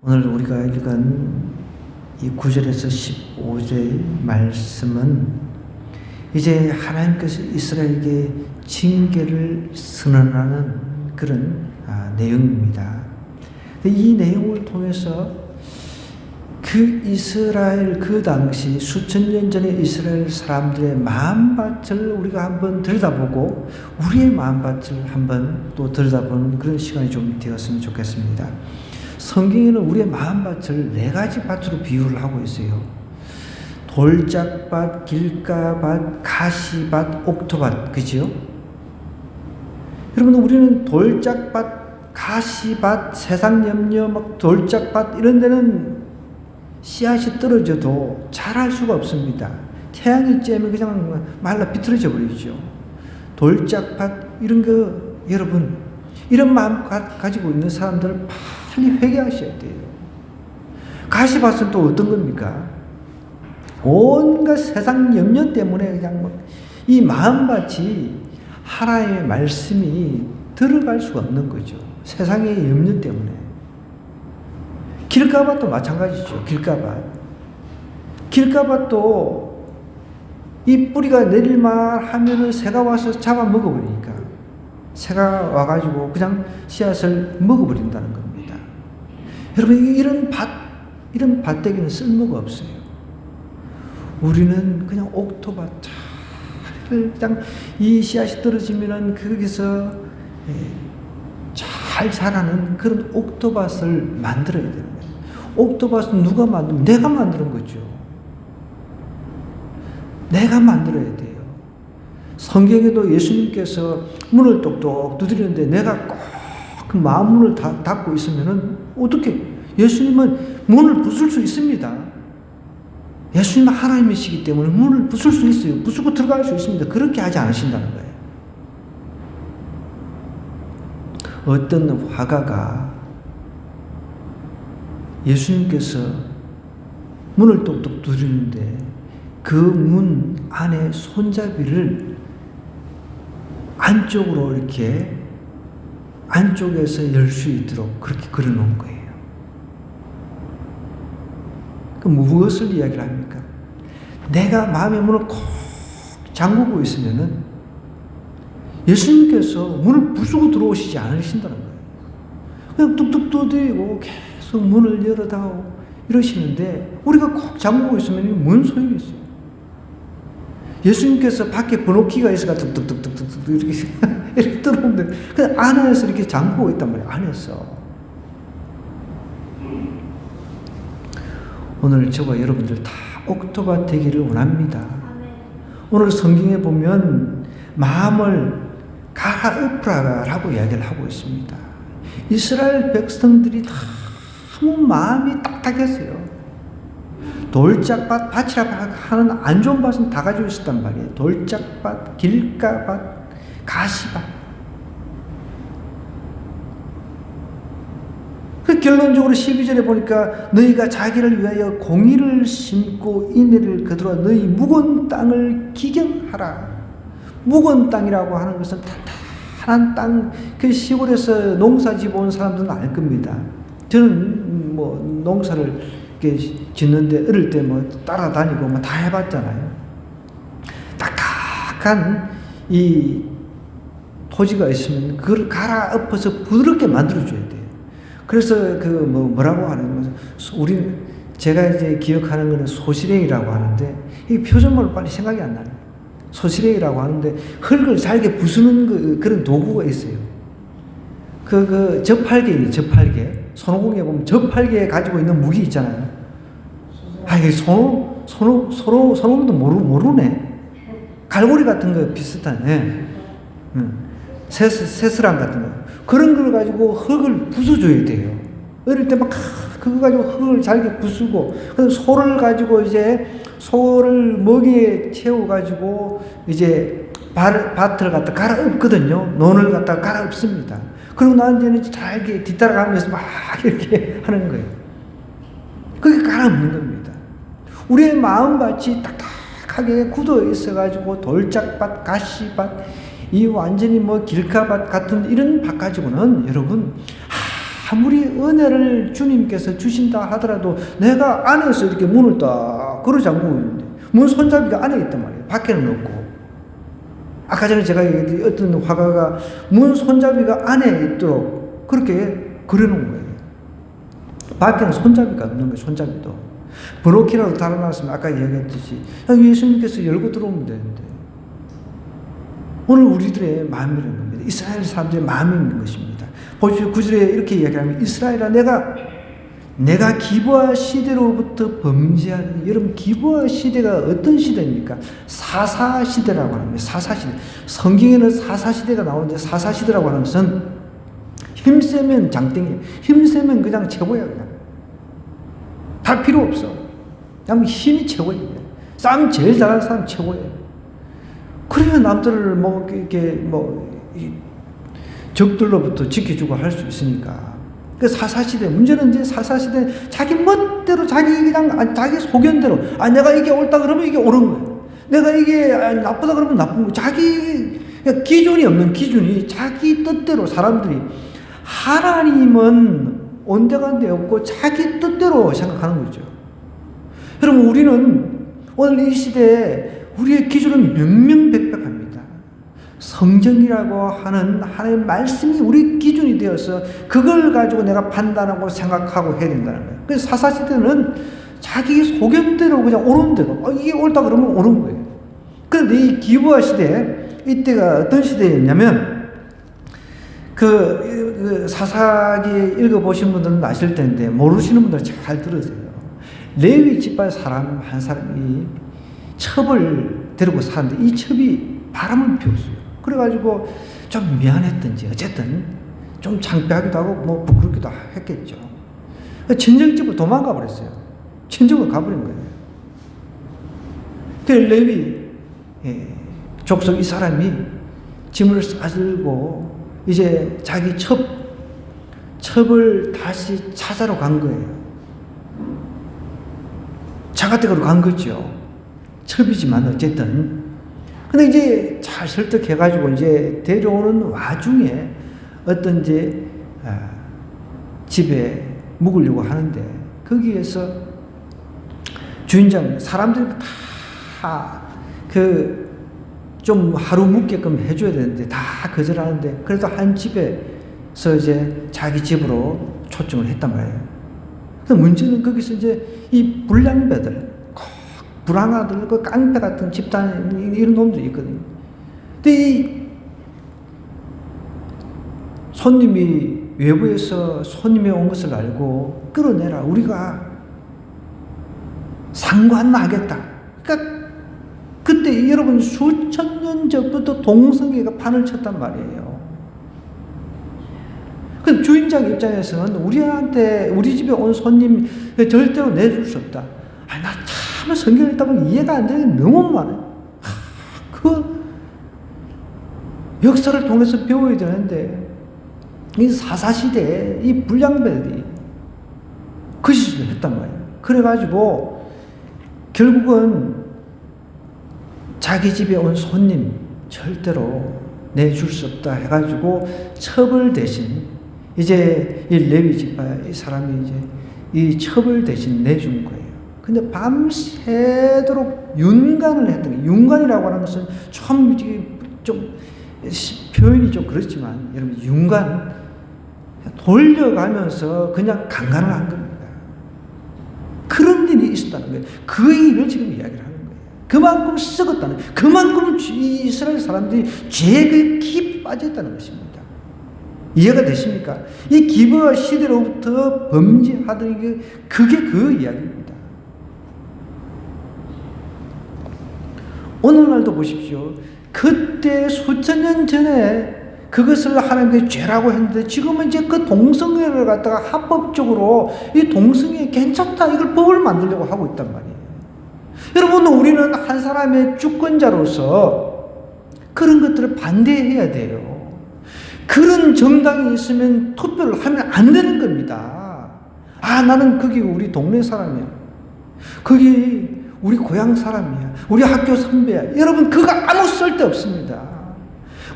오늘 우리가 읽은 이 9절에서 15절의 말씀은 이제 하나님께서 이스라엘에게 징계를 선언하는 그런 내용입니다. 이 내용을 통해서 그 이스라엘 그 당시 수천 년 전에 이스라엘 사람들의 마음밭을 우리가 한번 들여다보고 우리의 마음밭을 한번 또 들여다보는 그런 시간이 좀 되었으면 좋겠습니다. 성경에는 우리의 마음밭을 네 가지 밭으로 비유를 하고 있어요. 돌짝밭, 길가밭, 가시밭, 옥토밭, 그죠? 여러분, 우리는 돌짝밭, 가시밭, 세상 염려, 막 돌짝밭 이런 데는 씨앗이 떨어져도 자랄 수가 없습니다. 태양이 쬐면 그냥 말라 비틀어져 버리죠. 돌짝밭 이런 거 여러분 이런 마음 가지고 있는 사람들은 빨리 회개하셔야 돼요. 가시밭은 또 어떤 겁니까? 온갖 세상 염려 때문에 그냥 이 마음밭이 하나님의 말씀이 들어갈 수가 없는 거죠. 세상의 염려 때문에. 길가밭도 마찬가지죠. 길가밭도 이 뿌리가 내릴만 하면은 새가 와서 잡아 먹어버리니까 새가 와가지고 그냥 씨앗을 먹어버린다는 겁니다. 여러분, 이런 밭대기는 쓸모가 없어요. 우리는 그냥 옥토밭 그냥 이 씨앗이 떨어지면은 거기서 잘 자라는 그런 옥토밭을 만들어야 되는 거예요. 옥토밭은 누가 만들면 내가 만드는 거죠. 내가 만들어야 돼요. 성경에도 예수님께서 문을 똑똑 두드리는데 내가 꼭 그 마음문을 닫고 있으면은 어떻게? 예수님은 문을 부술 수 있습니다. 예수님은 하나님이시기 때문에 문을 부술 수 있어요. 부수고 들어갈 수 있습니다. 그렇게 하지 않으신다는 거예요. 어떤 화가가 예수님께서 문을 똑똑 두드리는데 그 문 안에 손잡이를 안쪽으로 이렇게 안쪽에서 열 수 있도록 그렇게 그려놓은 거예요. 그 무엇을 이야기를 합니까? 내가 마음의 문을 콕 잠그고 있으면은 예수님께서 문을 부수고 들어오시지 않으신다는 거예요. 그냥 뚝뚝 두드리고 계속 문을 열어다오 이러시는데 우리가 콕 잠그고 있으면 뭔 소용이 있어요? 예수님께서 밖에 번호키가 있어가 뚝뚝뚝뚝뚝 이렇게 들어오는데 그 안에서 이렇게 잠그고 있단 말이에요. 안에서. 오늘 저와 여러분들 다 옥토밭 되기를 원합니다. 오늘 성경에 보면 마음을 갈아엎으라고 이야기를 하고 있습니다. 이스라엘 백성들이 너무 마음이 딱딱했어요. 돌짝밭, 밭이라고 하는 안 좋은 밭은 다 가지고 있었단 말이에요. 돌짝밭, 길가밭, 가시밭. 그 결론적으로 12절에 보니까 너희가 자기를 위하여 공의를 심고 인애를 거두라. 너희 묵은 땅을 기경하라. 묵은 땅이라고 하는 것은 탄탄한 땅, 그 시골에서 농사 지어온 사람들은 알 겁니다. 저는 뭐 농사를 짓는데 어릴 때 뭐 따라다니고 뭐 다 해봤잖아요. 딱딱한 이 토지가 있으면 그걸 갈아엎어서 부드럽게 만들어줘야 돼요. 그래서 그 뭐라고 하는 우리 제가 이제 기억하는 거는 소시랭이라고 하는데 이 표준말로 빨리 생각이 안 나요. 소시랭이라고 하는데 흙을 잘게 부수는 그런 도구가 있어요. 저팔계, 손오공에 보면 저팔계 가지고 있는 무기 있잖아요. 이게 손오공도 모르네. 갈고리 같은 거 비슷하네. 새스랑 같은 거. 그런 걸 가지고 흙을 부숴줘야 돼요. 어릴 때 막 그거 가지고 흙을 잘게 부수고, 그다음 소를 가지고 이제 소를 먹이에 채워가지고 이제 밭을 갖다 갈아엎거든요. 논을 갖다 갈아엎습니다. 그리고 나한테는 잘게 뒤따라가면서 막 이렇게 하는 거예요. 그게 갈아엎는 겁니다. 우리의 마음밭이 딱딱하게 굳어 있어가지고 돌짝밭, 가시밭, 이 완전히 뭐 길가밭 같은 이런 밭 가지고는 여러분 아무리 은혜를 주님께서 주신다 하더라도 내가 안에서 이렇게 문을 딱 걸어 잠그고 있는데 문 손잡이가 안에 있단 말이에요. 밖에는 없고. 아까 전에 제가 얘기했듯이 어떤 화가가 문 손잡이가 안에 있도록 그렇게 그려놓은 거예요. 밖에는 손잡이가 없는 거예요. 손잡이도. 브로키라도 달아놨으면 아까 얘기했듯이 예수님께서 열고 들어오면 되는데 오늘 우리들의 마음이 있는 겁니다. 이스라엘 사람들의 마음이 있는 것입니다. 보십시오. 9절에 이렇게 이야기합니다. 이스라엘아 내가 기브아 시대로부터 범죄한, 여러분 기브아 시대가 어떤 시대입니까? 사사 시대라고 합니다. 사사 시대. 성경에는 사사 시대가 나오는데 사사 시대라고 하는 것은 힘세면 장땡이, 힘세면 그냥 최고야. 그냥 다 필요 없어. 그냥 힘이 최고예요. 싸움 제일 잘하는 사람 최고예요. 그래야 남들을 이렇게 적들로부터 지켜주고 할 수 있으니까. 그 사사시대, 문제는 이제 사사시대 자기 멋대로 자기 소견대로, 내가 이게 옳다 그러면 이게 옳은 거예요. 내가 이게 나쁘다 그러면 나쁜 거예요. 자기 기준이 없는 기준이 자기 뜻대로 사람들이, 하나님은 온데간데 없고 자기 뜻대로 생각하는 거죠. 여러분, 우리는 오늘 이 시대에 우리의 기준은 명명백백합니다. 성경이라고 하는 하나님의 말씀이 우리 기준이 되어서 그걸 가지고 내가 판단하고 생각하고 해야 된다는 거예요. 그래서 사사시대는 자기 소견대로 그냥 옳은 대로, 이게 옳다 그러면 옳은 거예요. 그런데 이 기브아 시대, 이때가 어떤 시대였냐면, 사사기 읽어보신 분들은 아실 텐데, 모르시는 분들은 잘 들으세요. 레위 지파 사람 한 사람이 첩을 데리고 사는데 이 첩이 바람을 피웠어요. 그래가지고 좀 미안했던지 어쨌든 좀 창피하기도 하고 부끄럽기도 했겠죠. 친정집으로 도망가 버렸어요. 친정으로 가버린 거예요. 그 레위 족속 이 사람이 짐을 싸들고 이제 자기 첩을 다시 찾아러 간 거예요. 자가댁으로 간 거죠. 첩이지만 어쨌든. 근데 이제 잘 설득해가지고 이제 데려오는 와중에 어떤 이제 집에 묵으려고 하는데 거기에서 주인장 사람들이 다 좀 하루 묵게끔 해줘야 되는데 다 거절하는데 그래도 한 집에서 이제 자기 집으로 초청을 했단 말이에요. 근데 문제는 거기서 이제 이 불량배들, 불황아들, 깡패 같은 집단 이런 놈들이 있거든요. 근데 이 손님이 외부에서 손님이 온 것을 알고 끌어내라. 우리가 상관하겠다. 그러니까 그때 여러분 수천 년 전부터 동성애가 판을 쳤단 말이에요. 그 주인장 입장에서는 우리 집에 온 손님 절대로 내줄 수 없다. 나 참 성경을 읽다 보면 이해가 안 되는 게 너무 많아요. 그 역사를 통해서 배워야 되는데 이 사사시대에 이 불량배들이 그 짓을 했단 말이에요. 그래가지고 결국은 자기 집에 온 손님 절대로 내줄 수 없다 해가지고 첩을 대신 이제 이 레위 지파 이 사람이 이제 이 첩을 대신 내준 거예요. 근데 밤새도록 윤관을 했던 거예요. 윤관이라고 하는 것은 좀 표현이 좀 그렇지만 여러분 윤관 돌려가면서 그냥 강간을 한 겁니다. 그런 일이 있었다는 거예요. 그 일을 지금 이야기를 하는 거예요. 그만큼 썩었다는 거예요. 그만큼 이스라엘 사람들이 죄에 깊이 빠졌다는 것입니다. 이해가 되십니까? 이 기브아 시대로부터 범죄하던 그게 그 이야기입니다. 오늘날도 보십시오. 그때 수천 년 전에 그것을 하나님께 죄라고 했는데 지금은 이제 그 동성애를 갖다가 합법적으로 이 동성애 괜찮다 이걸 법을 만들려고 하고 있단 말이에요. 여러분, 우리는 한 사람의 주권자로서 그런 것들을 반대해야 돼요. 그런 정당이 있으면 투표를 하면 안 되는 겁니다. 나는 거기 우리 동네 사람이야. 거기 우리 고향 사람이야. 우리 학교 선배야. 여러분, 그거 아무 쓸데 없습니다.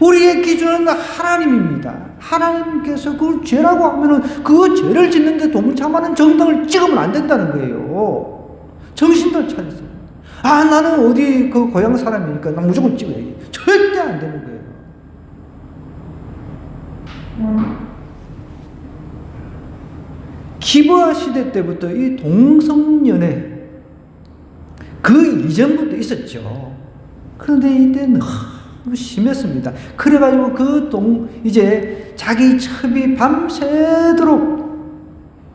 우리의 기준은 하나님입니다. 하나님께서 그걸 죄라고 하면은 그 죄를 짓는데 동참하는 정당을 찍으면 안 된다는 거예요. 정신도 차리세요. 나는 어디 그 고향 사람이니까 나 무조건 찍어야지. 절대 안 되는 거예요. 기브아 시대 때부터 이 동성연애 그 이전부터 있었죠. 그런데 이때는 너무 심했습니다. 그래가지고 이제 자기 첩이 밤새도록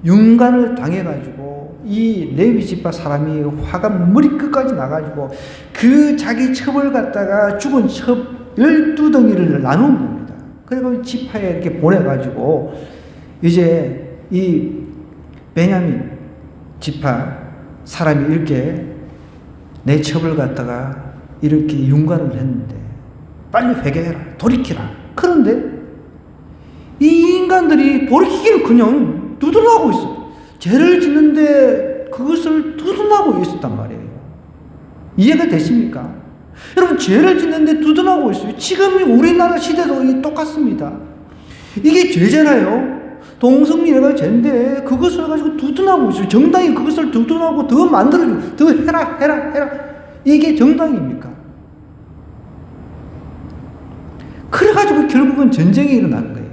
윤관을 당해가지고 이 레위 지파 사람이 화가 머리끝까지 나가지고 그 자기 첩을 갖다가 죽은 첩 12덩이를 나눈 겁니다. 그리고 지파에 이렇게 보내가지고 이제 이 베냐민 지파 사람이 이렇게 내 첩을 갖다가 이렇게 윤관을 했는데 빨리 회개해라, 돌이키라. 그런데 이 인간들이 돌이키기를 그냥 두둔하고 있어. 죄를 짓는데 그것을 두둔하고 있었단 말이에요. 이해가 되십니까? 여러분, 죄를 짓는데 두둔하고 있어요. 지금 우리나라 시대도 똑같습니다. 이게 죄잖아요. 동성애가 죄인데 그것을 가지고 두둔하고 있어요. 정당이 그것을 두둔하고 더 만들어주고 더 해라. 이게 정당입니까? 그래가지고 결국은 전쟁이 일어나는 거예요.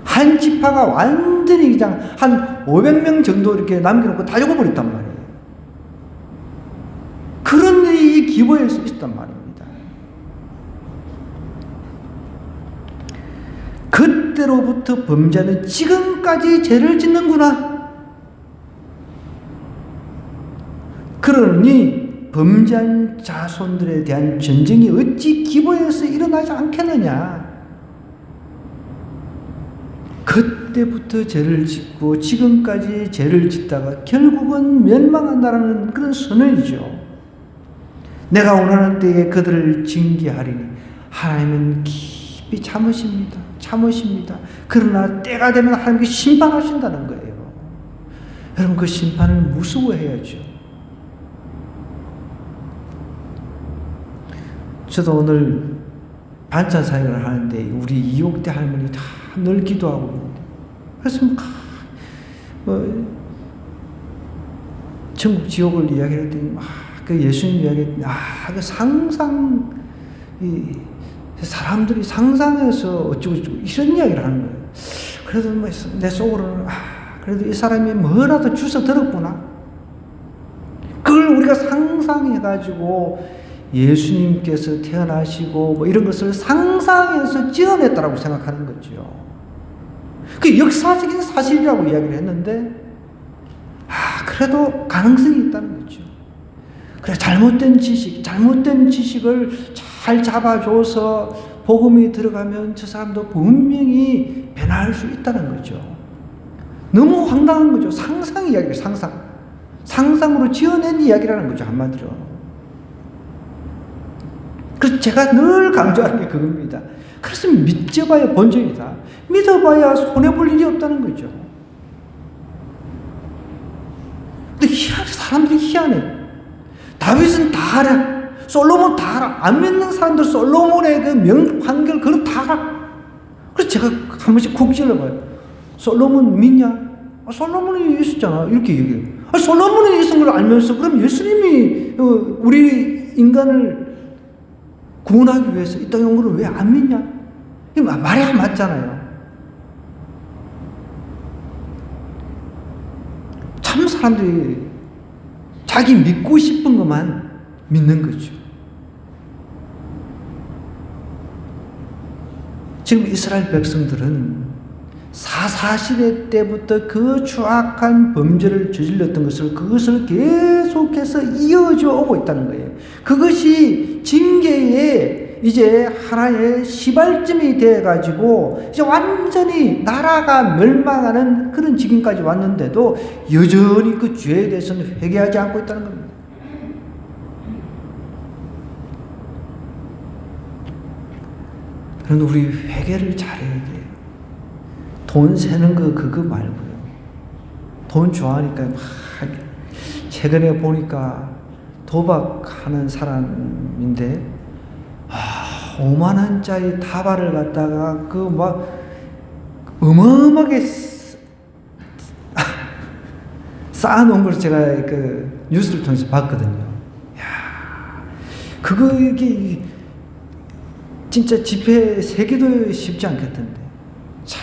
한 지파가 완전히 그냥 한 500명 정도 이렇게 남겨놓고 다 죽어버렸단 말이에요. 그런 일이 기브아에서 있었단 말입니다. 그때로부터 범죄는 지금까지 죄를 짓는구나. 그러니 범죄한 자손들에 대한 전쟁이 어찌 기브아에서 일어나지 않겠느냐. 그때부터 죄를 짓고 지금까지 죄를 짓다가 결국은 멸망한다는 그런 선언이죠. 내가 원하는 때에 그들을 징계하리니 하나님은 깊이 참으십니다. 그러나 때가 되면 하나님께 심판하신다는 거예요. 여러분, 그 심판을 무서워해야죠. 저도 오늘 반찬 사역을 하는데 우리 이옥대 할머니 다 늘 기도하고 있는데, 그래서 천국 지옥을 이야기했더니 그 예수님 이야기, 그 상상, 사람들이 상상해서 어쩌고저쩌고 이런 이야기를 하는 거예요. 그래도 내 속으로는 그래도 이 사람이 뭐라도 주워 들었구나. 그걸 우리가 상상해가지고 예수님께서 태어나시고 이런 것을 상상해서 지어냈다라고 생각하는 거죠. 그 역사적인 사실이라고 이야기를 했는데 그래도 가능성이 있다는 거죠. 그래, 잘못된 지식을 잘 잡아줘서 복음이 들어가면 저 사람도 분명히 변화할 수 있다는 거죠. 너무 황당한 거죠. 상상 이야기예요. 상상으로 지어낸 이야기라는 거죠, 한마디로. 그래서 제가 늘 강조하는 게 그겁니다. 그래서 믿어봐야 본전이다. 믿어봐야 손해볼 일이 없다는 거죠. 근데 사람들이 희한해. 다윗은 다 알아. 솔로몬 다 알아. 안 믿는 사람들 솔로몬의 그 명판결 그걸 다 알아. 그래서 제가 한 번씩 쿡 찔러봐요. 솔로몬 믿냐? 솔로몬이 있었잖아. 이렇게 얘기해요. 솔로몬이 있은 걸 알면서 그럼 예수님이 우리 인간을 구원하기 위해서 이 땅에 온 걸 왜 안 믿냐? 말이 안 맞잖아요. 참 사람들이 자기 믿고 싶은 것만 믿는 거죠. 지금 이스라엘 백성들은 사사시대 때부터 그 추악한 범죄를 저질렀던 그것을 계속해서 이어져 오고 있다는 거예요. 그것이 징계의 이제 하나의 시발점이 돼가지고 이제 완전히 나라가 멸망하는 그런 지경까지 왔는데도 여전히 그 죄에 대해서는 회개하지 않고 있다는 겁니다. 그런데 우리 회개를 잘해야 돼요. 돈 세는 거 그거 말고요. 돈 좋아하니까 최근에 보니까 도박하는 사람인데 5만 원짜리 다발을 갖다가 그 막 어마어마하게 쌓아놓은 걸 제가 그 뉴스를 통해서 봤거든요. 야, 그거 이게 진짜 집회 세기도 쉽지 않겠던데. 참,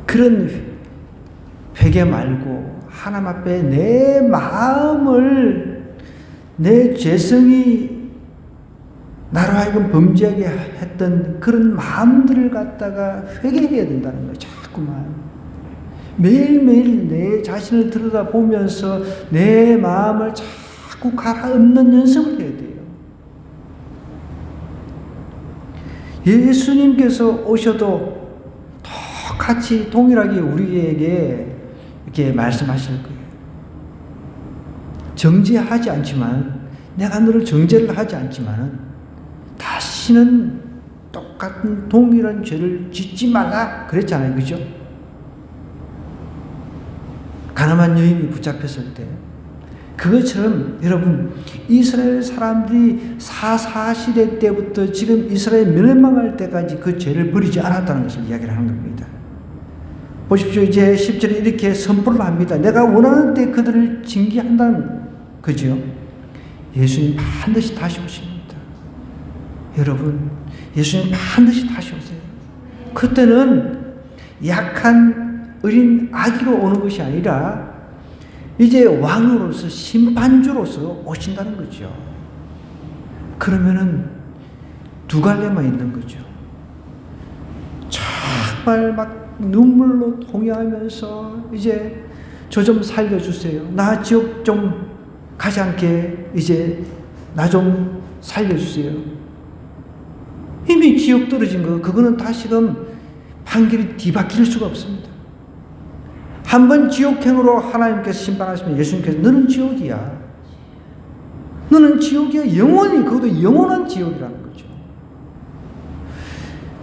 그런 회개 말고 하나님 앞에 내 마음을, 내 죄성이 나로 하여금 범죄하게 했던 그런 마음들을 갖다가 회개해야 된다는 거예요. 자꾸만 매일매일 내 자신을 들여다보면서 내 마음을 자꾸 갈아엎는 연습을 해야 돼요. 예수님께서 오셔도 똑같이 동일하게 우리에게 이렇게 말씀하실 거예요. 정죄하지 않지만, 내가 너를 정죄를 하지 않지만 다시는 똑같은 동일한 죄를 짓지 말라 그랬잖아요. 그죠? 가나안 여인이 붙잡혔을 때 그것처럼 여러분, 이스라엘 사람들이 사사시대 때부터 지금 이스라엘 멸망할 때까지 그 죄를 버리지 않았다는 것을 이야기를 하는 겁니다. 보십시오. 이제 10절에 이렇게 선포를 합니다. 내가 원하는 때 그들을 징계한다는 거죠. 예수님 반드시 다시 오십니다. 여러분, 예수님 반드시 다시 오세요. 그때는 약한 어린 아기로 오는 것이 아니라 이제 왕으로서, 심판주로서 오신다는 거죠. 그러면은 두 갈래만 있는 거죠. 정말 막 눈물로 통해하면서 이제 저 좀 살려주세요. 나 지옥 좀 가지 않게 이제 나 좀 살려주세요. 이미 지옥 떨어진 거, 그거는 다시금 판결이 뒤바뀔 수가 없습니다. 한번 지옥행으로 하나님께서 심판하시면 예수님께서 너는 지옥이야. 너는 지옥이야. 영원히, 그것도 영원한 지옥이라는 거죠.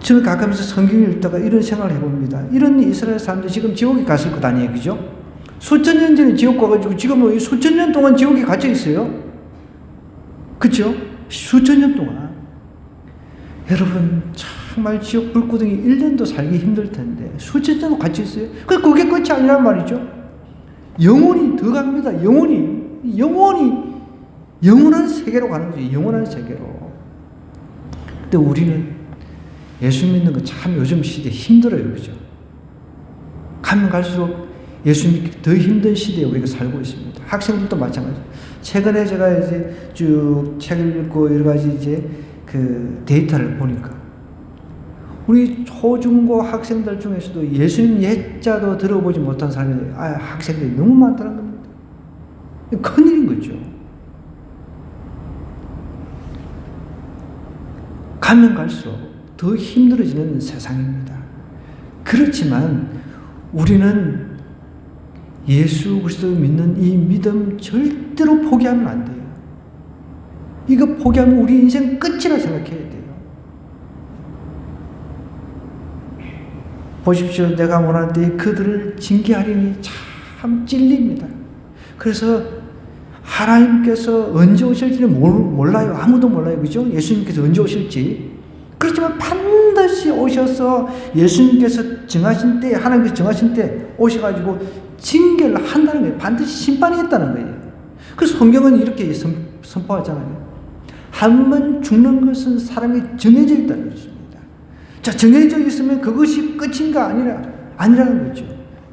저는 가끔씩 성경을 읽다가 이런 생각을 해봅니다. 이런 이스라엘 사람들이 지금 지옥에 갔을 것 아니에요. 그죠? 수천 년 전에 지옥 가가지고 지금 수천 년 동안 지옥에 갇혀 있어요. 그죠? 수천 년 동안. 여러분, 정말 지옥 불구덩이 1년도 살기 힘들 텐데 수천 년 갇혀 있어요. 그게 끝이 아니란 말이죠. 영원히 더 갑니다. 영원한 세계로 가는 거죠. 영원한 세계로. 근데 우리는 예수 믿는 거 참 요즘 시대에 힘들어요. 그죠? 가면 갈수록 예수 믿기 더 힘든 시대에 우리가 살고 있습니다. 학생들도 마찬가지죠. 최근에 제가 이제 쭉 책을 읽고 여러 가지 이제 그 데이터를 보니까 우리 초중고 학생들 중에서도 예수님 예자도 들어보지 못한 사람이 학생들이 너무 많다는 겁니다. 큰일인 거죠. 가면 갈수록 더 힘들어지는 세상입니다. 그렇지만 우리는 예수 그리스도를 믿는 이 믿음 절대로 포기하면 안 돼요. 이거 포기하면 우리 인생 끝이라 생각해야 돼요. 보십시오. 내가 원하는데 그들을 징계하리니 참 찔립니다. 그래서 하나님께서 언제 오실지는 몰라요. 아무도 몰라요. 그죠? 예수님께서 언제 오실지. 그렇지만 반드시 오셔서 예수님께서 정하신 때, 하나님께서 정하신 때 오셔가지고 징계를 한다는 거예요. 반드시 심판이 있다는 거예요. 그래서 성경은 이렇게 선포하잖아요. 한 번 죽는 것은 사람이 정해져 있다는 것입니다. 자, 정해져 있으면 그것이 끝인가 아니라는 거죠.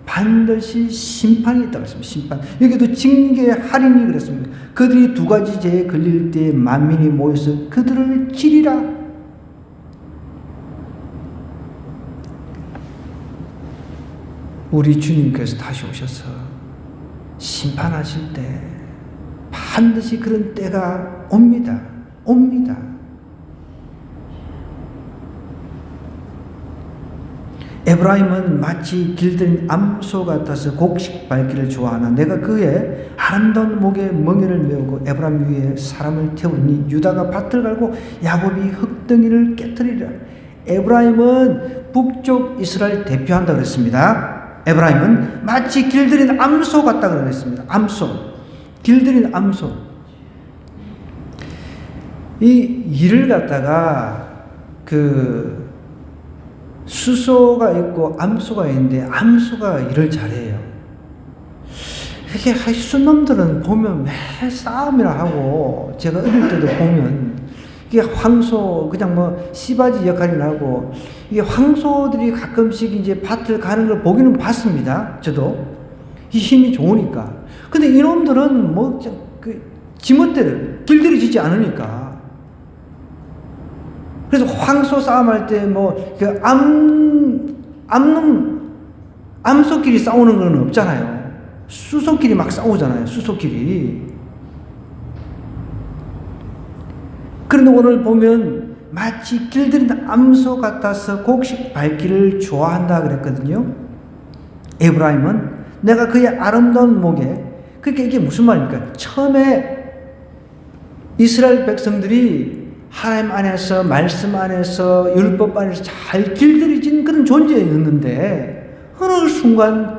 반드시 심판이 있다고 했습니다. 심판. 여기도 징계하리니 그랬습니다. 그들이 두 가지 죄에 걸릴 때 만민이 모여서 그들을 치리라. 우리 주님께서 다시 오셔서 심판하실 때 반드시 그런 때가 옵니다. 에브라임은 마치 길들인 암소 같아서 곡식 밟기를 좋아하나 내가 그의 아름다운 목에 멍에를 메우고 에브라임 위에 사람을 태우니 유다가 밭을 갈고 야곱이 흙덩이를 깨뜨리리라. 에브라임은 북쪽 이스라엘 대표한다 그랬습니다. 에브라임은 마치 길들인 암소 같다 그랬습니다. 암소, 길들인 암소. 이 이를 갖다가 그 수소가 있고 암소가 있는데 암소가 일을 잘해요. 이렇게 순놈들은 보면 매 싸움이라 하고, 제가 어릴 때도 보면 이게 황소 그냥 뭐 씨바지 역할이나 하고, 이게 황소들이 가끔씩 이제 밭을 가는 걸 보기는 봤습니다. 저도 이 힘이 좋으니까. 근데 이놈들은 뭐 그 지멋대로 길들여지지 않으니까. 그래서 황소 싸움할 때 뭐 그 암소끼리 싸우는 건 없잖아요. 수소끼리 막 싸우잖아요. 수소끼리. 그런데 오늘 보면 마치 길들인 암소 같아서 곡식 밟기를 좋아한다 그랬거든요. 에브라임은 내가 그의 아름다운 목에, 그러니까 이게 무슨 말입니까? 처음에 이스라엘 백성들이 하나님 안에서, 말씀 안에서, 율법 안에서 잘 길들여진 그런 존재였는데, 어느 순간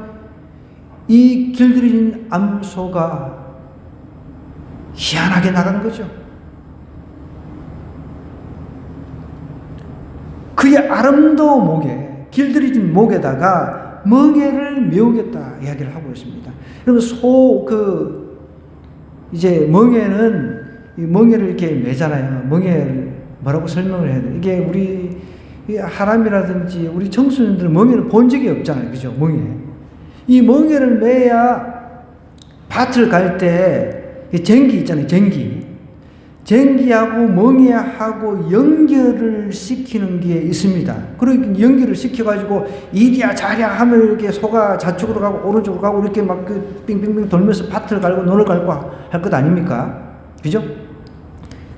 이 길들여진 암소가 희한하게 나간 거죠. 그의 아름다운 목에, 길들여진 목에다가 멍에를 메우겠다 이야기를 하고 있습니다. 여러분, 이제 멍에는, 이 멍에를 이렇게 매잖아요. 멍에를 뭐라고 설명을 해야 돼요? 이게 우리 하람이라든지 우리 청소년들 멍에를 본 적이 없잖아요. 그죠? 멍에. 이 멍에를 매야 밭을 갈 때 쟁기 있잖아요. 쟁기하고 멍에하고 연결을 시키는 게 있습니다. 그리고 연결을 시켜가지고 이리야 자리야 하면 이렇게 소가 좌측으로 가고 오른쪽으로 가고 이렇게 막 그 빙빙빙 돌면서 밭을 갈고 논을 갈고 할 것 아닙니까? 그죠?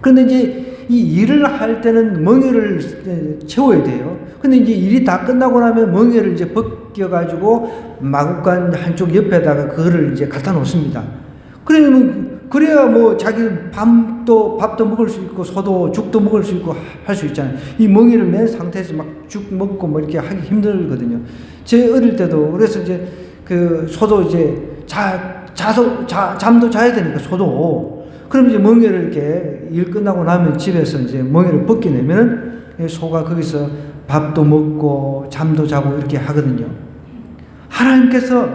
그런데 이제 이 일을 할 때는 멍에를 채워야 돼요. 근데 이제 일이 다 끝나고 나면 멍에를 이제 벗겨가지고 마구간 한쪽 옆에다가 그거를 이제 갖다 놓습니다. 그래야 뭐 자기 밥도 먹을 수 있고 소도 죽도 먹을 수 있고 할 수 있잖아요. 이 멍에를 맨 상태에서 막 죽 먹고 뭐 이렇게 하기 힘들거든요. 제 어릴 때도 그래서 이제 그 소도 이제 잠도 자야 되니까 소도. 그럼 이제 멍에를 이렇게 일 끝나고 나면 집에서 이제 멍에를 벗겨내면 소가 거기서 밥도 먹고 잠도 자고 이렇게 하거든요. 하나님께서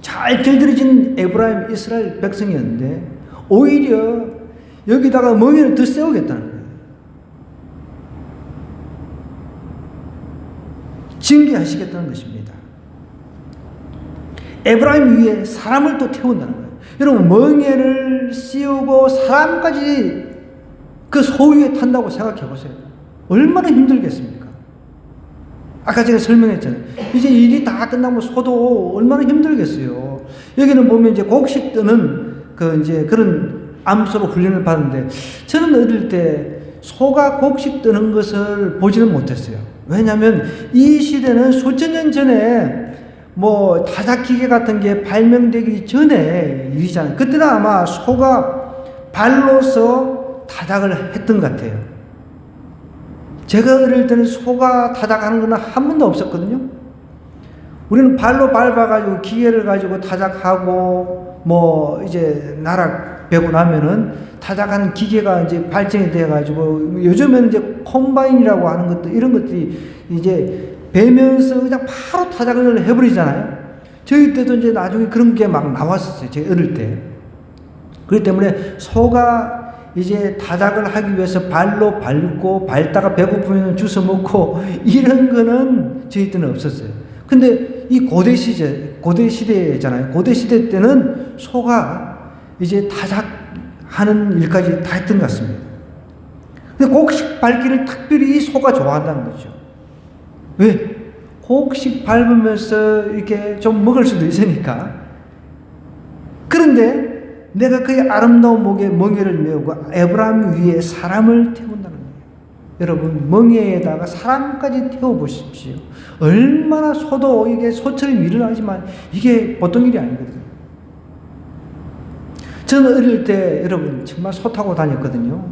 잘 길들여진 에브라임 이스라엘 백성이었는데 오히려 여기다가 멍에를 더 세우겠다는 거예요. 징계하시겠다는 것입니다. 에브라임 위에 사람을 또 태운다는 거예요. 여러분, 멍에를 씌우고 사람까지 그 소 위에 탄다고 생각해 보세요. 얼마나 힘들겠습니까? 아까 제가 설명했잖아요. 이제 일이 다 끝나면 소도 얼마나 힘들겠어요. 여기는 보면 이제 곡식 뜨는 이제 그런 암소로 훈련을 받는데, 저는 어릴 때 소가 곡식 뜨는 것을 보지는 못했어요. 왜냐하면 이 시대는 수천 년 전에 뭐 타작기계 같은 게 발명되기 전에 일이잖아요. 그때는 아마 소가 발로서 타작을 했던 것 같아요. 제가 어릴 때는 소가 타작하는 건 한 번도 없었거든요. 우리는 발로 밟아가지고 기계를 가지고 타작하고 뭐 이제 나락 베고 나면은 타작하는 기계가 이제 발전이 돼가지고, 요즘에는 이제 콤바인이라고 하는 것도, 이런 것들이 이제 베면서 그냥 바로 타작을 해버리잖아요. 저희 때도 이제 나중에 그런 게 막 나왔었어요. 제 어릴 때. 그렇기 때문에 소가 이제 타작을 하기 위해서 발로 밟고, 밟다가 배고프면 주워 먹고, 이런 거는 저희 때는 없었어요. 근데 이 고대 시대잖아요. 고대 시대 때는 소가 이제 타작하는 일까지 다 했던 것 같습니다. 근데 곡식 밟기를 특별히 이 소가 좋아한다는 거죠. 왜? 곡식 밟으면서 이렇게 좀 먹을 수도 있으니까. 그런데 내가 그의 아름다운 목에 멍에를 메우고 에브라임 위에 사람을 태운다는 거예요. 여러분, 멍에에다가 사람까지 태워보십시오. 얼마나 소도 이게 소처럼 일을 하지만 이게 보통 일이 아니거든요. 저는 어릴 때 여러분 정말 소 타고 다녔거든요.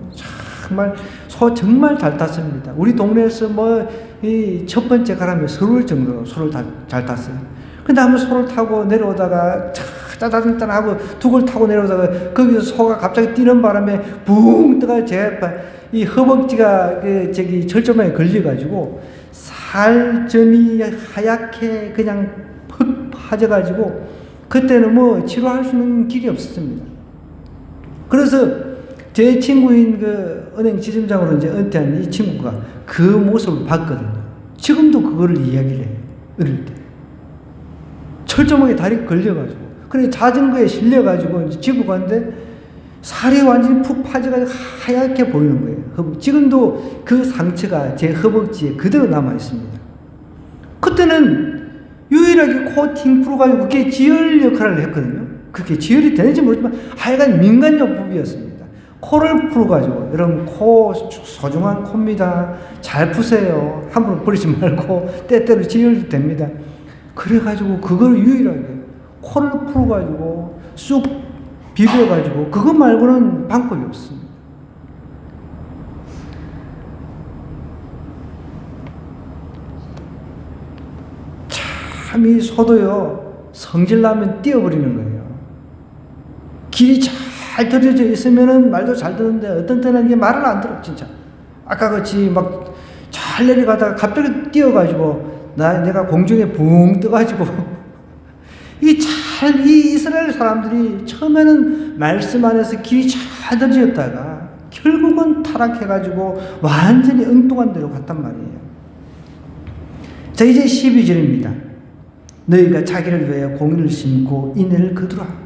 정말 소 정말 잘 탔습니다. 우리 동네에서 뭐 이 첫 번째 가람이 서울 정도로 소를 잘 탔어요. 근데 한번 소를 타고 내려오다가 참 따다단단하고 둑을 타고 내려오다가 거기서 소가 갑자기 뛰는 바람에 붕 떠가 이 허벅지가 철조망에 걸려가지고 살점이 하얗게 그냥 퍽 파져가지고 그때는 뭐 치료할 수 있는 길이 없었습니다. 그래서 제 친구인 그 은행 지점장으로 이제 은퇴한 이 친구가 그 모습을 봤거든요. 지금도 그거를 이야기를 해요. 어릴 때. 철조망에 다리가 걸려가지고. 그래 자전거에 실려가지고 집으로 갔는데 살이 완전히 푹 파져가지고 하얗게 보이는 거예요. 지금도 그 상처가 제 허벅지에 그대로 남아있습니다. 그때는 유일하게 코팅 풀어가지고 그게 지혈 역할을 했거든요. 그게 지혈이 되는지 모르지만 하여간 민간요법이었습니다. 코를 풀어가지고, 여러분 코 소중한 코입니다. 잘 푸세요. 함부로 버리지 말고 때때로 지혈도 됩니다. 그래가지고 그걸 유일하게 코를 풀어가지고 쑥 비벼가지고 그것 말고는 방법이 없습니다. 참 이 소도요 성질나면 뛰어버리는 거예요. 길이 잘 들여져 있으면은 말도 잘 듣는데 어떤 때는 이게 말을 안 들어 진짜. 아까 같이 막 잘 내려가다가 갑자기 뛰어가지고 내가 공중에 붕 떠가지고 이 이스라엘 사람들이 처음에는 말씀 안에서 길이 잘 들여졌다가 결국은 타락해가지고 완전히 엉뚱한 데로 갔단 말이에요. 자, 이제 12절입니다. 너희가 자기를 위하여 공의를 심고 인애를 거두라.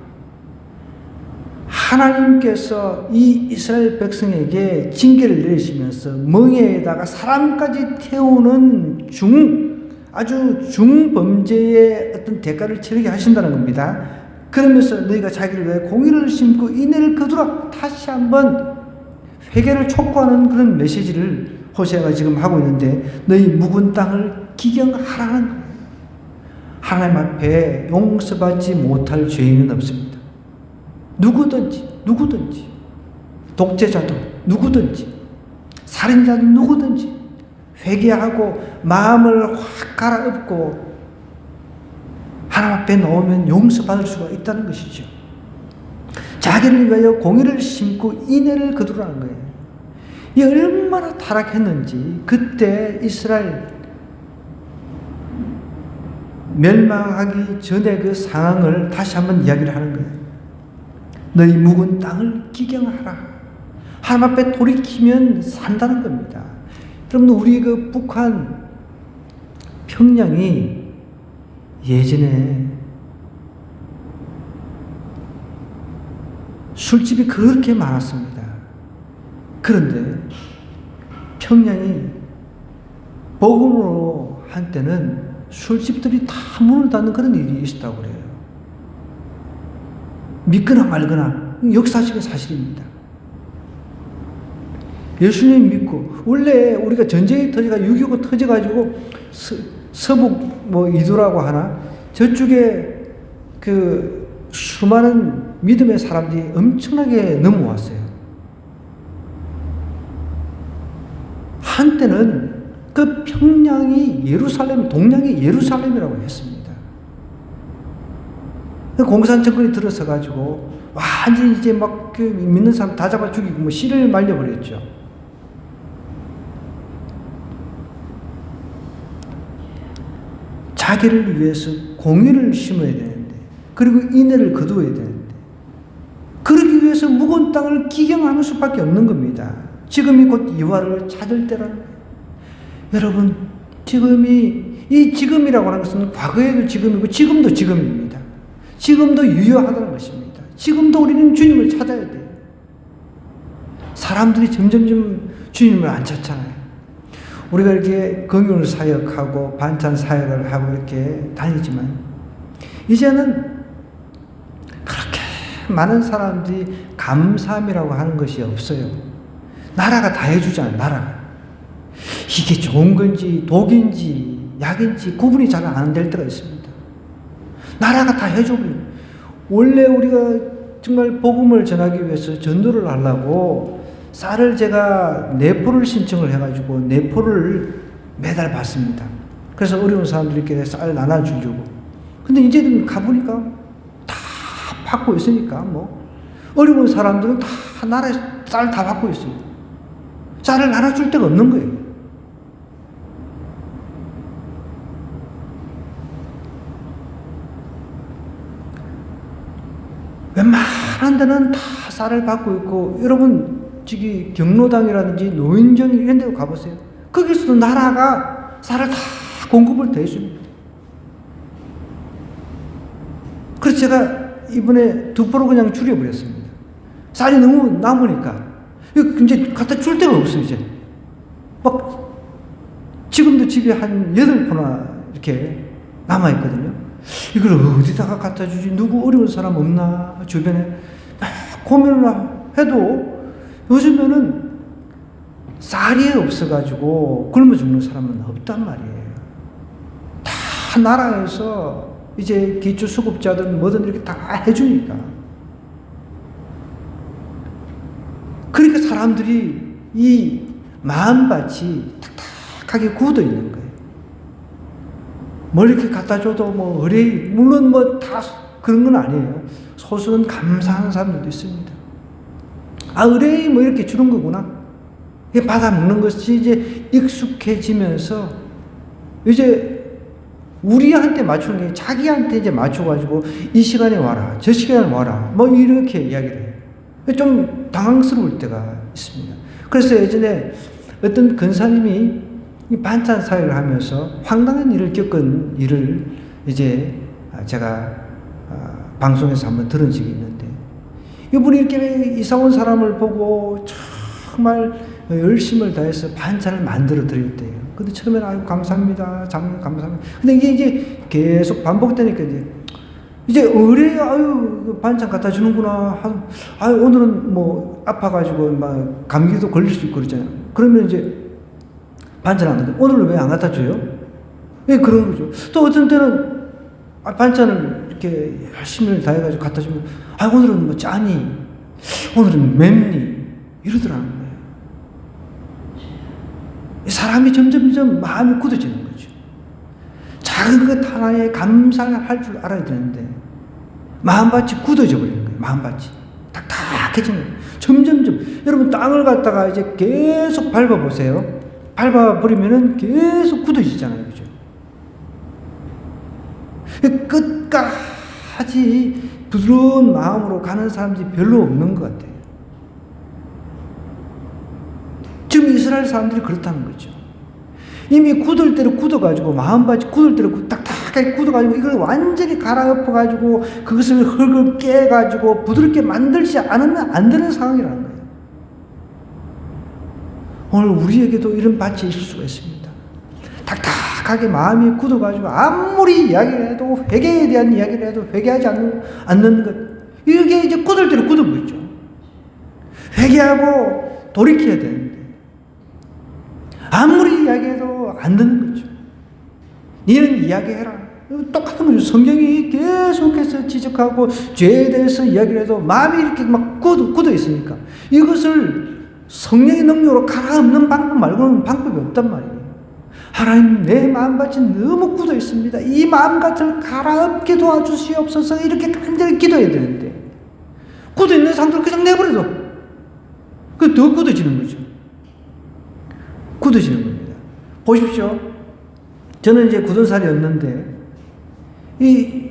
하나님께서 이 이스라엘 백성에게 징계를 내리시면서 멍에에다가 사람까지 태우는 아주 중범죄의 어떤 대가를 치르게 하신다는 겁니다. 그러면서 너희가 자기를 위해 공의를 심고 인애를 거두라. 다시 한번 회개를 촉구하는 그런 메시지를 호세아가 지금 하고 있는데 너희 묵은 땅을 기경하라는 거예요. 하나님 앞에 용서받지 못할 죄인은 없습니다. 누구든지 독재자도 누구든지 살인자도 누구든지 회개하고 마음을 확 갈아엎고 하나님 앞에 놓으면 용서받을 수가 있다는 것이죠. 자기를 위하여 공의를 심고 인애를 거두라는 거예요. 이 얼마나 타락했는지 그때 이스라엘 멸망하기 전에 그 상황을 다시 한번 이야기를 하는 거예요. 너희 묵은 땅을 기경하라. 하나님 앞에 돌이키면 산다는 겁니다. 여러분, 우리 그 북한 평양이 예전에 술집이 그렇게 많았습니다. 그런데 평양이 복음으로 한때는 술집들이 다 문을 닫는 그런 일이 있었다고 그래요. 믿거나 말거나 역사적인 사실입니다. 예수님 믿고 원래 우리가 전쟁이 터져가 6.25 터져가지고 서북 이도라고 하나 저쪽에 그 수많은 믿음의 사람들이 엄청나게 넘어왔어요. 한때는 그 평양이 예루살렘, 동양이 예루살렘이라고 했습니다. 공산 정권이 들어서가지고 완전히 이제 막 그 믿는 사람 다 잡아 죽이고 씨를 말려버렸죠. 자기를 위해서 공의를 심어야 되는데, 그리고 인애를 거두어야 되는데, 그러기 위해서 묵은 땅을 기경하는 수밖에 없는 겁니다. 지금이 곧 이화를 찾을 때라는 거예요. 여러분, 지금이라고 하는 것은 과거에도 지금이고 지금도 지금입니다. 지금도 유효하다는 것입니다. 지금도 우리는 주님을 찾아야 돼요. 사람들이 점점 주님을 안 찾잖아요. 우리가 이렇게 긍휼 사역하고 반찬 사역을 하고 이렇게 다니지만 이제는 그렇게 많은 사람들이 감사함이라고 하는 것이 없어요. 나라가 다 해주잖아요. 나라가. 이게 좋은 건지 독인지 약인지 구분이 잘 안 될 때가 있습니다. 나라가 다 해줘버려요. 원래 우리가 정말 복음을 전하기 위해서 전도를 하려고 쌀을 제가 4포를 신청을 해가지고 4포를 매달 받습니다. 그래서 어려운 사람들에게 쌀 나눠주려고. 근데 이제는 가보니까 다 받고 있으니까 뭐 어려운 사람들은 다 나라에 쌀 다 받고 있어요. 쌀을 나눠줄 데가 없는 거예요. 웬만한 데는 다 쌀을 받고 있고, 여러분 저기 경로당이라든지 노인정 이런 데 가보세요. 거기서도 나라가 쌀을 다 공급을 다 해줍니다. 그래서 제가 이번에 2% 그냥 줄여버렸습니다. 쌀이 너무 남으니까. 이제 갖다 줄 데가 없어요, 이제. 막, 지금도 집에 한 8포나 이렇게 남아있거든요. 이걸 어디다가 갖다 주지? 누구 어려운 사람 없나? 주변에. 고민을 해도 요즘에는 쌀이 없어가지고 굶어 죽는 사람은 없단 말이에요. 다 나라에서 이제 기초수급자든 뭐든 이렇게 다 해주니까. 그러니까 사람들이 이 마음밭이 탁탁하게 굳어 있는 거예요. 뭘 이렇게 갖다 줘도 뭐 의뢰, 물론 뭐 다 그런 건 아니에요. 소수는 감사하는 사람들도 있습니다. 아, 의뢰 뭐 이렇게 주는 거구나. 이게 받아 먹는 것이 이제 익숙해지면서 이제 우리한테 맞추는 게 자기한테 이제 맞춰가지고 이 시간에 와라, 저 시간에 와라, 뭐 이렇게 이야기를 해요. 좀 당황스러울 때가 있습니다. 그래서 예전에 어떤 근사님이 이 반찬 사역을 하면서 황당한 일을 겪은 일을 이제 제가 방송에서 한번 들은 적이 있는데, 이분이 이렇게 이사 온 사람을 보고 정말 열심을 다해서 반찬을 만들어 드릴 때예요. 근데 처음에는 아유 감사합니다, 장로님 감사합니다. 근데 이게 계속 반복되니까 이제 의뢰 아유 반찬 갖다 주는구나. 아유 오늘은 뭐 아파가지고 막 감기도 걸릴 수 있고 그러잖아요. 그러면 이제 반찬 안 갖다, 오늘은 왜 안 갖다 줘요? 왜 그런 거죠? 또 어떤 때는 반찬을 이렇게 열심히 다해가지고 갖다 주면 아 오늘은 뭐 짜니, 오늘은 맵니 이러더라는 거예요. 사람이 점점점 마음이 굳어지는 거죠. 작은 것 하나에 감사할 줄 알아야 되는데 마음밭이 굳어져 버리는 거예요. 마음밭이 딱딱해지는 거예요. 점점점. 여러분 땅을 갖다가 이제 계속 밟아보세요. 밟아버리면은 계속 굳어지잖아요. 그죠? 끝까지 부드러운 마음으로 가는 사람들이 별로 없는 것 같아요. 지금 이스라엘 사람들이 그렇다는 거죠. 이미 굳을 대로 굳어가지고, 마음밭이 굳을 대로 딱딱하게 굳어가지고, 이걸 완전히 갈아엎어가지고, 그것을 흙을 깨가지고, 부드럽게 만들지 않으면 안 되는 상황이라는 거예요. 오늘 우리에게도 이런 밭이 있을 수가 있습니다. 딱딱하게 마음이 굳어가지고, 아무리 이야기를 해도, 회개에 대한 이야기를 해도 회개하지 않는 것. 이게 이제 굳을 대로 굳은 거죠. 회개하고 돌이켜야 되는데, 아무리 이야기해도 안 듣는 거죠. 니는 이야기해라. 똑같은 거죠. 성경이 계속해서 지적하고 죄에 대해서 이야기를 해도 마음이 이렇게 막 굳어 있으니까 이것을 성령의 능력으로 갈아엎는 방법 말고는 방법이 없단 말이에요. 하나님, 내 마음밭이 너무 굳어 있습니다. 이 마음밭을 갈아엎게 도와주시옵소서. 이렇게 간절히 기도해야 되는데 굳어 있는 상태로 그냥 내버려둬. 그 더 굳어지는 거죠. 굳어지는 겁니다. 보십시오. 저는 이제 굳은 살이었는데 이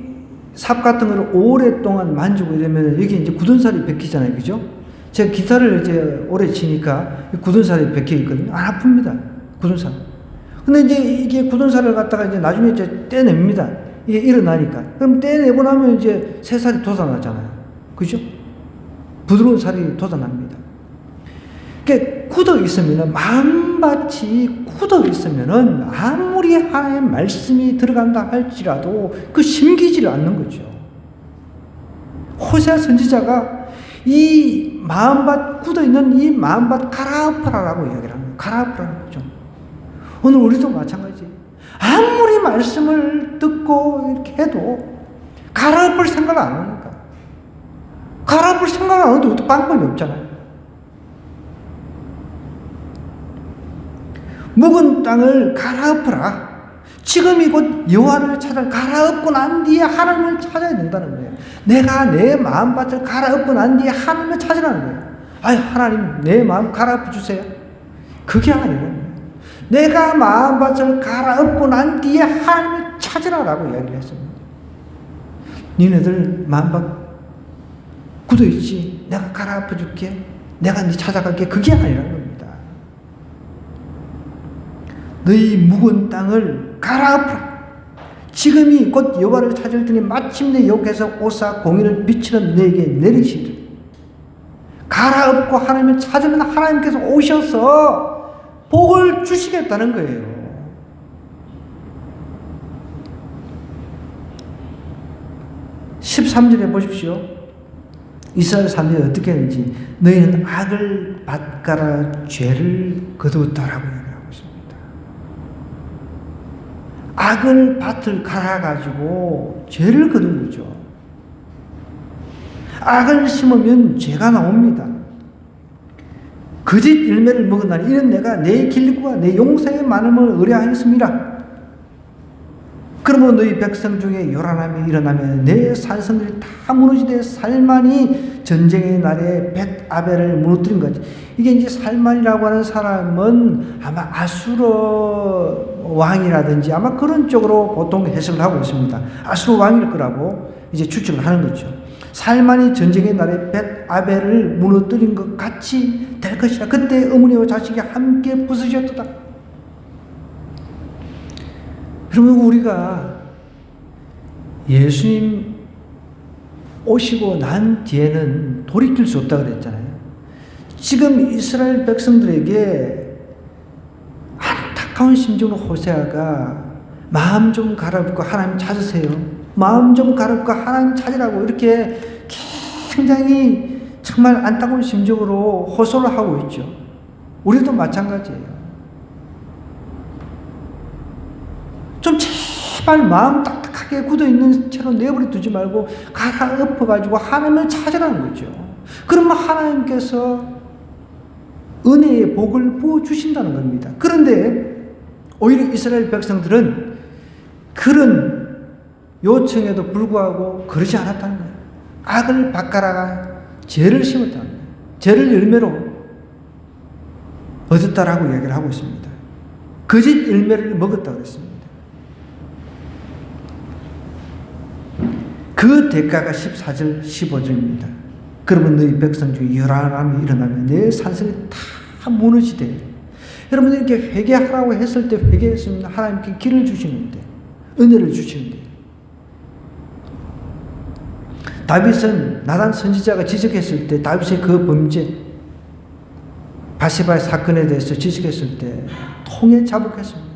삽 같은 거를 오랫동안 만지고 이러면 여기 이제 굳은 살이 벗기잖아요. 그죠? 제가 기타를 이제 오래 치니까 굳은 살이 벗겨 있거든요. 안 아픕니다. 굳은 살. 근데 이제 이게 굳은 살을 갖다가 이제 나중에 이제 떼냅니다. 이게 일어나니까. 그럼 떼내고 나면 이제 새 살이 돋아나잖아요. 그죠? 부드러운 살이 돋아납니다. 굳어 있으면은, 마음밭이 굳어 있으면은 아무리 하나님의 말씀이 들어간다 할지라도 그 심기지를 않는 거죠. 호세아 선지자가 이 마음밭, 굳어 있는 이 마음밭 갈아엎어라라고 이야기를 합니다. 갈아엎어라는 거죠. 오늘 우리도 마찬가지. 아무리 말씀을 듣고 이렇게 해도 갈아엎을 생각을 안 하니까. 갈아엎을 생각을 안 하는데 어떤 방법이 없잖아요. 묵은 땅을 갈아엎어라. 지금이 곧 여호와를 찾아 갈아엎고 난 뒤에 하나님을 찾아야 된다는 거예요. 내가 내 마음밭을 갈아엎고 난 뒤에 하나님을 찾으라는 거예요. 아니, 하나님 내 마음 갈아엎어 주세요. 그게 아니에요. 내가 마음밭을 갈아엎고 난 뒤에 하나님을 찾으라라고 이야기를 했습니다. 니네들 마음밭 굳어있지? 내가 갈아엎어 줄게. 내가 네 찾아갈게. 그게 아니라는 겁니다. 너희 묵은 땅을 갈아엎으라. 지금이 곧 여호와를 찾을 때니 마침내 여호와께서 오사 공의를 빛으로 내게 내리시리라. 갈아엎고 하나님을 찾으면 하나님께서 오셔서 복을 주시겠다는 거예요. 13절에 보십시오. 이스라엘 사람들이 어떻게 했는지, 너희는 악을 밭갈아 죄를 거두었다라고 얘기하고 있습니다. 악을 밭을 갈아가지고 죄를 거둔 거죠. 악을 심으면 죄가 나옵니다. 거짓 열매를 먹었나니 이는 내가 내 길과 내 용서의 많음을 의뢰하였습니다. 그러므로 너희 백성 중에 요란함이 일어나면 내 산성들이 다 무너지되 살만이 전쟁의 날에 벳아벨을 무너뜨린 거지. 이게 이제 살만이라고 하는 사람은 아마 아수르 왕이라든지 아마 그런 쪽으로 보통 해석을 하고 있습니다. 아수르 왕일 거라고 이제 추측을 하는 거죠. 살만이 전쟁의 날에 벳아벨을 무너뜨린 것 같이 될 것이라. 그때 어머니와 자식이 함께 부서졌다. 그러면 우리가 예수님 오시고 난 뒤에는 돌이킬 수 없다고 그랬잖아요. 지금 이스라엘 백성들에게 안타까운 심정으로 호세아가 마음 좀 갈아엎고 하나님 찾으세요. 마음 좀 갈아엎고 하나님 찾으라고 이렇게 굉장히 정말 안타까운 심정으로 호소를 하고 있죠. 우리도 마찬가지예요. 좀 제발 마음 딱딱하게 굳어있는 채로 내버려 두지 말고 갈아엎어가지고 하나님을 찾으라는 거죠. 그러면 하나님께서 은혜의 복을 부어주신다는 겁니다. 그런데 오히려 이스라엘 백성들은 그런 요청에도 불구하고 그러지 않았다는 거예요. 악을 밭갈아가 죄를 심었다는 거예요. 죄를 열매로 얻었다라고 얘기를 하고 있습니다. 거짓 열매를 먹었다고 했습니다. 그 대가가 14절 15절입니다. 그러면 너희 백성 중에 요란함이 일어나면 내 산성이 다 무너지되. 여러분 이렇게 회개하라고 했을 때 회개했으면 하나님께 길을 주시는데, 은혜를 주시는데, 다윗은 나단 선지자가 지적했을 때 다윗의 그 범죄 바세바의 사건에 대해서 지적했을 때 통에 자복했습니다.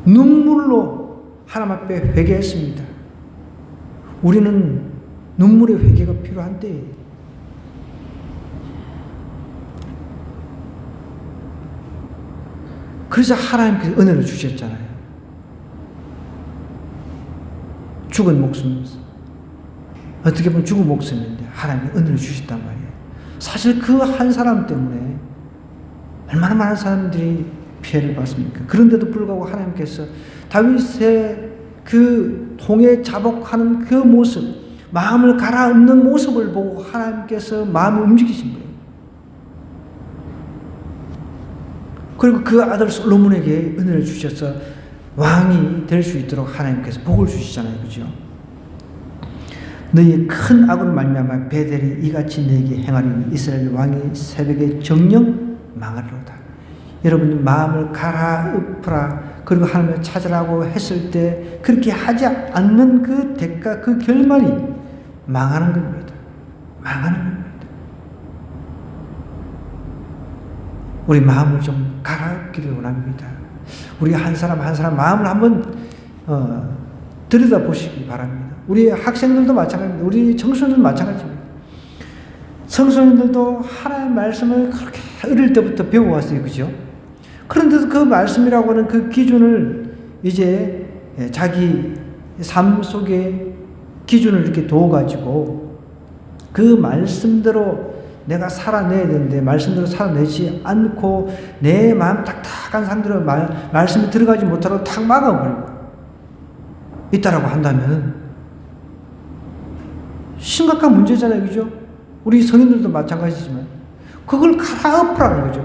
눈물로 하나님 앞에 회개했습니다. 우리는 눈물의 회개가 필요한 때예요. 그래서 하나님께서 은혜를 주셨잖아요. 죽은 목숨, 어떻게 보면 죽은 목숨인데 하나님이 은혜를 주셨단 말이에요. 사실 그 한 사람 때문에 얼마나 많은 사람들이 피해를 받습니까? 그런데도 불구하고 하나님께서 다윗의 그 통에 자복하는 그 모습, 마음을 갈아엎는 모습을 보고 하나님께서 마음을 움직이신 거예요. 그리고 그 아들 솔로몬에게 은혜를 주셔서 왕이 될 수 있도록 하나님께서 복을 주시잖아요. 그죠? 너희의 큰 악으로 말미암아 베델이 이같이 너에게 행하리니 이스라엘 왕이 새벽에 정령 망하리로다. 여러분 마음을 갈아엎으라, 그리고 하나님을 찾으라고 했을 때 그렇게 하지 않는 그 대가, 그 결말이 망하는 겁니다. 망하는 겁니다. 우리 마음을 좀 갈아엎기를 원합니다. 우리 한 사람 한 사람 마음을 한번 들여다보시기 바랍니다. 우리 학생들도 마찬가지입니다. 우리 청소년들도 마찬가지입니다. 청소년들도 하나님의 말씀을 그렇게 어릴 때부터 배워왔어요. 그죠? 그런데도 그 말씀이라고 하는 그 기준을 이제 자기 삶 속에 기준을 이렇게 둬가지고 그 말씀대로 내가 살아내야 되는데 말씀대로 살아내지 않고 내 마음 딱딱한 상태로 말씀이 들어가지 못하도록 탁 막아버리고 있다라고 한다면 심각한 문제잖아요. 그죠? 우리 성인들도 마찬가지지만 그걸 갈아엎으라는 거죠.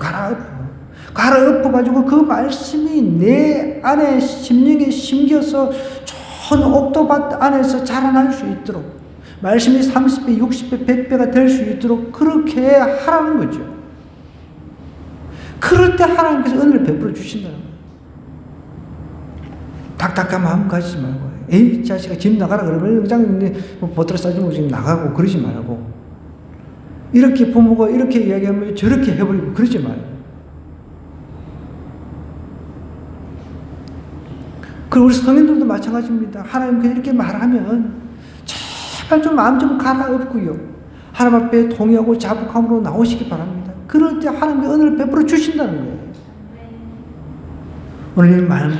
갈아엎어가지고 그 말씀이 내 안에 심령에 심겨서 좋은 옥토밭 안에서 자라날 수 있도록 말씀이 30배, 60배, 100배가 될 수 있도록 그렇게 하라는 거죠. 그럴 때 하나님께서 은혜를 베풀어 주신다는 거예요. 딱딱한 마음 가지지 말고 에이 자식아 집 나가라 그러면 의장님 보따리 싸지고 지금 나가고 그러지 말고 이렇게 부모가 이렇게 이야기하면 저렇게 해버리고 그러지 말고 그리고 우리 성인들도 마찬가지입니다. 하나님께 이렇게 말하면 제발 좀 마음 좀 갈아엎고요. 하나님 앞에 동의하고 자복함으로 나오시기 바랍니다. 그럴 때 하나님의 은혜를 베풀어 주신다는 거예요. 오늘 이 마음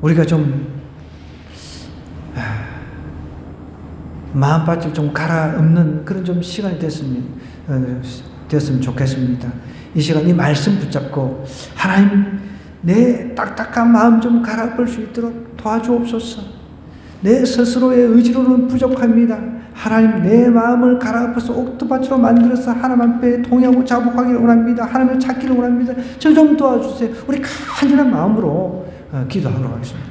우리가 좀 마음밭을 좀 갈아엎는 그런 좀 시간이 됐으면 좋겠습니다. 이 시간 이 말씀 붙잡고 하나님 내 딱딱한 마음 좀 갈아엎을 수 있도록 도와주옵소서. 내 스스로의 의지로는 부족합니다. 하나님 내 마음을 갈아엎어서 옥토밭으로 만들어서 하나님 앞에 동의하고 자복하기를 원합니다. 하나님을 찾기를 원합니다. 저 좀 도와주세요. 우리 간절한 마음으로 기도하도록 하겠습니다.